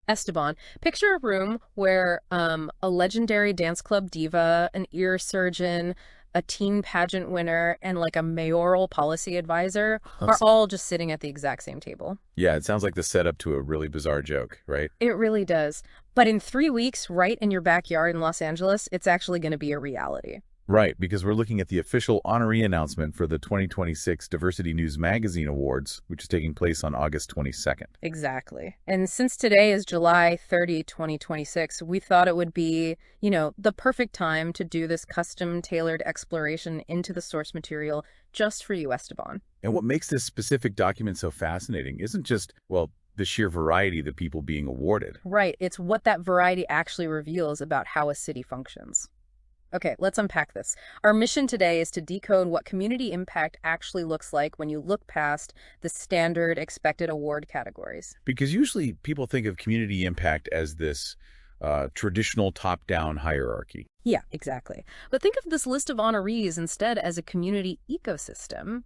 Esteban, picture a room where a legendary dance club diva, an ear surgeon, a teen pageant winner, and like a mayoral policy advisor are all just sitting at the exact same table. Yeah, it sounds like the setup to a really bizarre joke, right? It really does. But in 3 weeks, right in your backyard in Los Angeles, it's actually going to be a reality. Right, because we're looking at the official honoree announcement for the 2026 Diversity News Magazine Awards, which is taking place on August 22nd. Exactly. And since today is July 30, 2026, we thought it would be, the perfect time to do this custom-tailored exploration into the source material just for you, Esteban. And what makes this specific document so fascinating isn't just, well, the sheer variety of the people being awarded. Right. It's what that variety actually reveals about how a city functions. Okay, let's unpack this. Our mission today is to decode what community impact actually looks like when you look past the standard expected award categories. Because usually people think of community impact as this traditional top-down hierarchy. Yeah, exactly. But think of this list of honorees instead as a community ecosystem.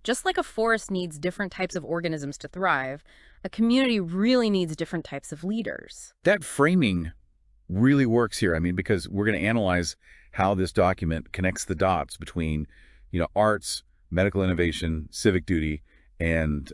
Just like a forest needs different types of organisms to thrive, a community really needs different types of leaders. That framing really works here. I mean, because we're going to analyze how this document connects the dots between, arts, medical innovation, civic duty, and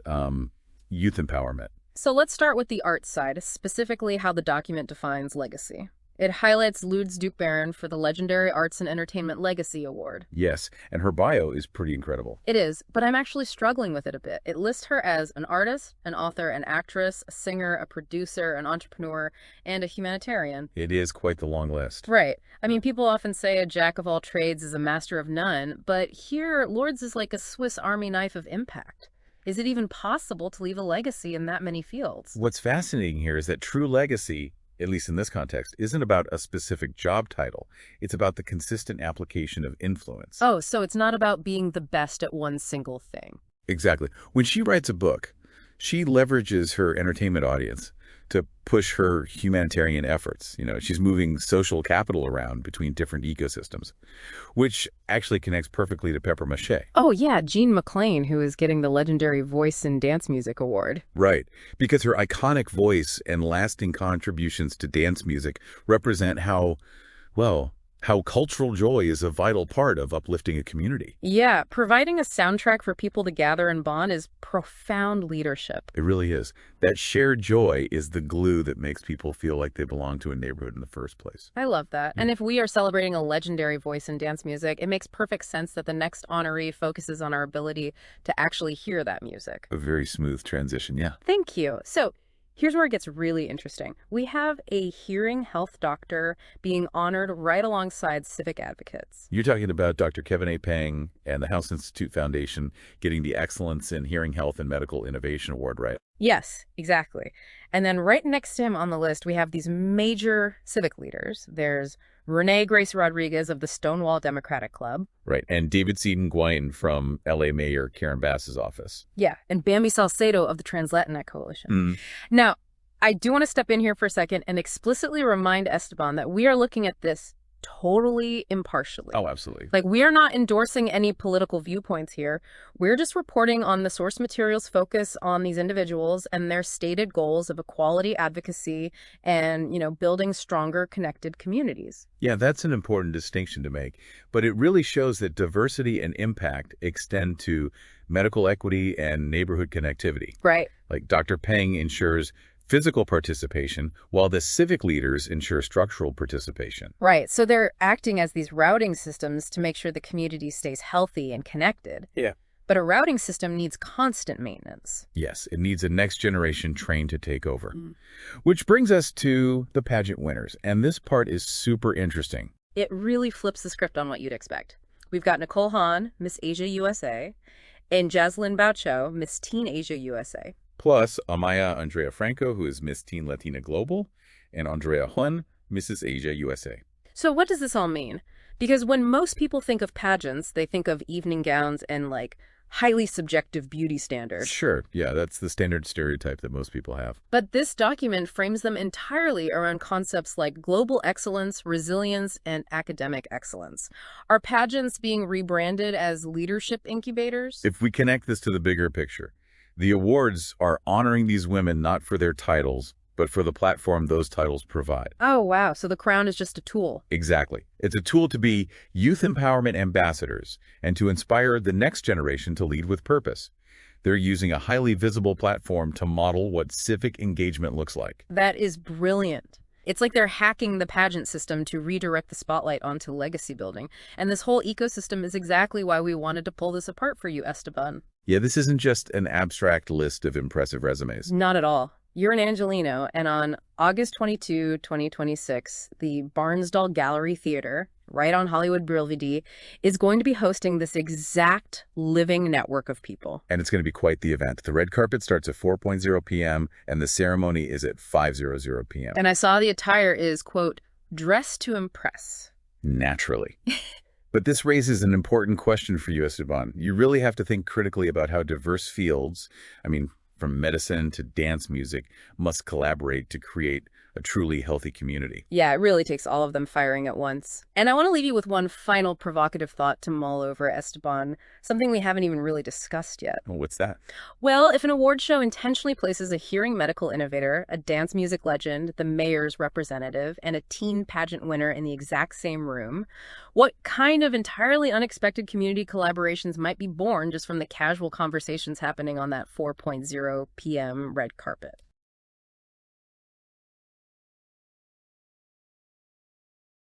youth empowerment. So let's start with the arts side, specifically how the document defines legacy. It highlights Lourdes Duke Barron for the legendary Arts and Entertainment Legacy Award. Yes, and her bio is pretty incredible. It is, but I'm actually struggling with it a bit. It lists her as an artist, an author, an actress, a singer, a producer, an entrepreneur, and a humanitarian. It is quite the long list. Right. I mean, people often say a jack of all trades is a master of none, but here, Lourdes is like a Swiss Army knife of impact. Is it even possible to leave a legacy in that many fields? What's fascinating here is that true legacy, at least in this context, isn't about a specific job title. It's about the consistent application of influence. Oh, so it's not about being the best at one single thing. Exactly. When she writes a book, she leverages her entertainment audience to push her humanitarian efforts. She's moving social capital around between different ecosystems, which actually connects perfectly to Pepper Mache. Oh, yeah, Jean McClain, who is getting the legendary Voice in Dance Music Award. Right, because her iconic voice and lasting contributions to dance music represent how cultural joy is a vital part of uplifting a community. Yeah, providing a soundtrack for people to gather and bond is profound leadership. It really is. That shared joy is the glue that makes people feel like they belong to a neighborhood in the first place. I love that. And if we are celebrating a legendary voice in dance music, it makes perfect sense that the next honoree focuses on our ability to actually hear that music. A very smooth transition, yeah. Thank you. So, here's where it gets really interesting. We have a hearing health doctor being honored right alongside civic advocates. You're talking about Dr. Kevin A. Pang and the House Institute Foundation getting the Excellence in Hearing Health and Medical Innovation Award, right? Yes, exactly. And then right next to him on the list, we have these major civic leaders. There's Renee Grace Rodriguez of the Stonewall Democratic Club. Right, and David Seaton Guain from L.A. Mayor Karen Bass's office. Yeah, and Bambi Salcedo of the Trans-Latinx Coalition. Now, I do want to step in here for a second and explicitly remind Esteban that we are looking at this totally impartially. Oh, absolutely. We are not endorsing any political viewpoints here. We're just reporting on the source material's focus on these individuals and their stated goals of equality, advocacy, and, building stronger, connected communities. Yeah, that's an important distinction to make. But it really shows that diversity and impact extend to medical equity and neighborhood connectivity. Right. Like Dr. Peng ensures physical participation, while the civic leaders ensure structural participation. Right. So they're acting as these routing systems to make sure the community stays healthy and connected. Yeah. But a routing system needs constant maintenance. Yes, it needs a next generation trained to take over. Which brings us to the pageant winners. And this part is super interesting. It really flips the script on what you'd expect. We've got Nicole Hahn, Miss Asia USA, and Jaslyn Baucho, Miss Teen Asia USA. Plus, Amaya Andrea Franco, who is Miss Teen Latina Global, and Andrea Huan, Mrs. Asia USA. So what does this all mean? Because when most people think of pageants, they think of evening gowns and, highly subjective beauty standards. Sure, yeah, that's the standard stereotype that most people have. But this document frames them entirely around concepts like global excellence, resilience, and academic excellence. Are pageants being rebranded as leadership incubators? If we connect this to the bigger picture, the awards are honoring these women not for their titles, but for the platform those titles provide. Oh, wow. So the crown is just a tool. Exactly. It's a tool to be youth empowerment ambassadors and to inspire the next generation to lead with purpose. They're using a highly visible platform to model what civic engagement looks like. That is brilliant. It's like they're hacking the pageant system to redirect the spotlight onto legacy building. And this whole ecosystem is exactly why we wanted to pull this apart for you, Esteban. Yeah, this isn't just an abstract list of impressive resumes. Not at all. You're an Angelino, and on August 22, 2026, the Barnsdall Gallery Theater, right on Hollywood Boulevard, is going to be hosting this exact living network of people. And it's going to be quite the event. The red carpet starts at 4:00 p.m. and the ceremony is at 5:00 p.m. And I saw the attire is, quote, dressed to impress. Naturally. But this raises an important question for you, Esteban. You really have to think critically about how diverse fields, from medicine to dance music, must collaborate to create a truly healthy community. Yeah, it really takes all of them firing at once. And I want to leave you with one final provocative thought to mull over, Esteban, something we haven't even really discussed yet. Well, what's that? Well, if an award show intentionally places a hearing medical innovator, a dance music legend, the mayor's representative, and a teen pageant winner in the exact same room, what kind of entirely unexpected community collaborations might be born just from the casual conversations happening on that 4:00 p.m. red carpet?